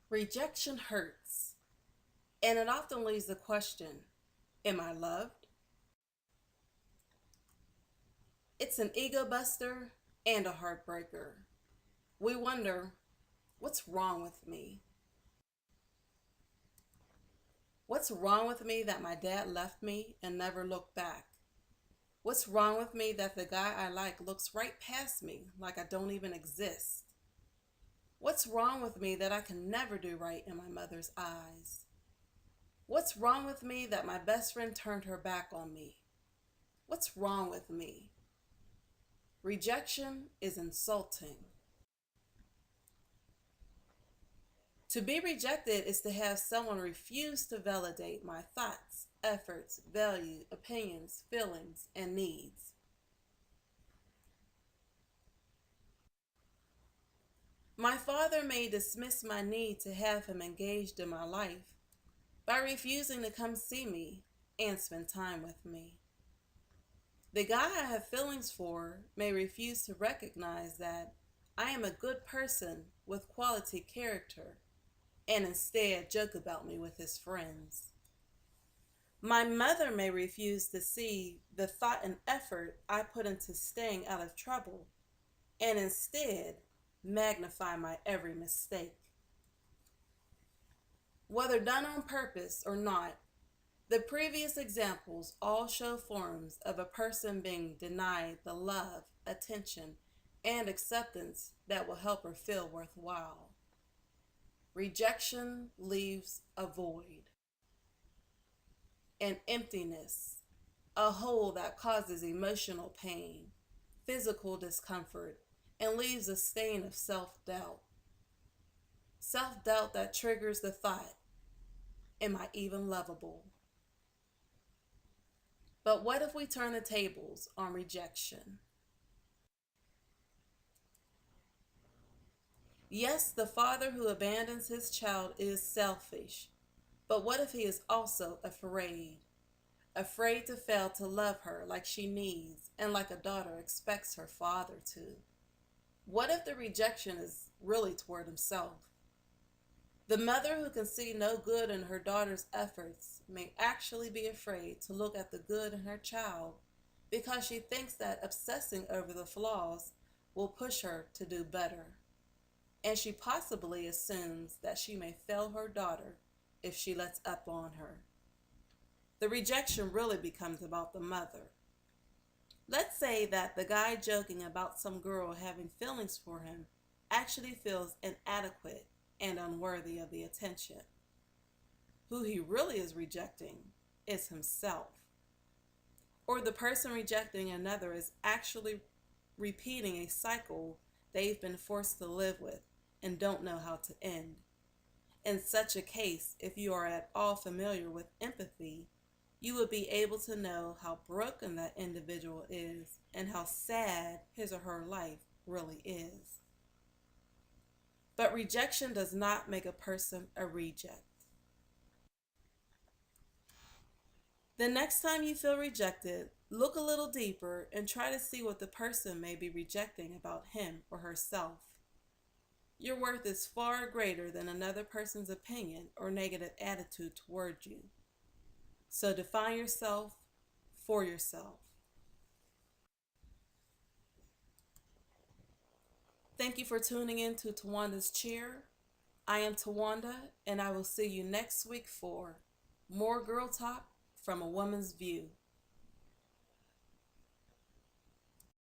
Rejection hurts, and it often leaves the question, am I loved? It's an ego buster and a heartbreaker. We wonder, what's wrong with me? What's wrong with me that my dad left me and never looked back? What's wrong with me that the guy I like looks right past me like I don't even exist? What's wrong with me that I can never do right in my mother's eyes? What's wrong with me that my best friend turned her back on me? What's wrong with me? Rejection is insulting. To be rejected is to have someone refuse to validate my thoughts, efforts, value, opinions, feelings, and needs. My father may dismiss my need to have him engaged in my life by refusing to come see me and spend time with me. The guy I have feelings for may refuse to recognize that I am a good person with quality character and instead joke about me with his friends. My mother may refuse to see the thought and effort I put into staying out of trouble and instead magnify my every mistake. Whether done on purpose or not, the previous examples all show forms of a person being denied the love, attention, and acceptance that will help her feel worthwhile. Rejection leaves a void, an emptiness, a hole that causes emotional pain, physical discomfort, and leaves a stain of self-doubt. Self-doubt that triggers the thought, am I even lovable? But what if we turn the tables on rejection? Yes, the father who abandons his child is selfish, but what if he is also afraid? Afraid to fail to love her like she needs and like a daughter expects her father to? What if the rejection is really toward himself? The mother who can see no good in her daughter's efforts may actually be afraid to look at the good in her child because she thinks that obsessing over the flaws will push her to do better. And she possibly assumes that she may fail her daughter if she lets up on her. The rejection really becomes about the mother. Let's say that the guy joking about some girl having feelings for him actually feels inadequate and unworthy of the attention. Who he really is rejecting is himself. Or the person rejecting another is actually repeating a cycle they've been forced to live with and don't know how to end. In such a case, if you are at all familiar with empathy, you would be able to know how broken that individual is and how sad his or her life really is. But rejection does not make a person a reject. The next time you feel rejected, look a little deeper and try to see what the person may be rejecting about him or herself. Your worth is far greater than another person's opinion or negative attitude toward you. So define yourself for yourself. Thank you for tuning in to Tiwanda's Cheer. I am Tiwanda, and I will see you next week for more Girl Talk from a Woman's View.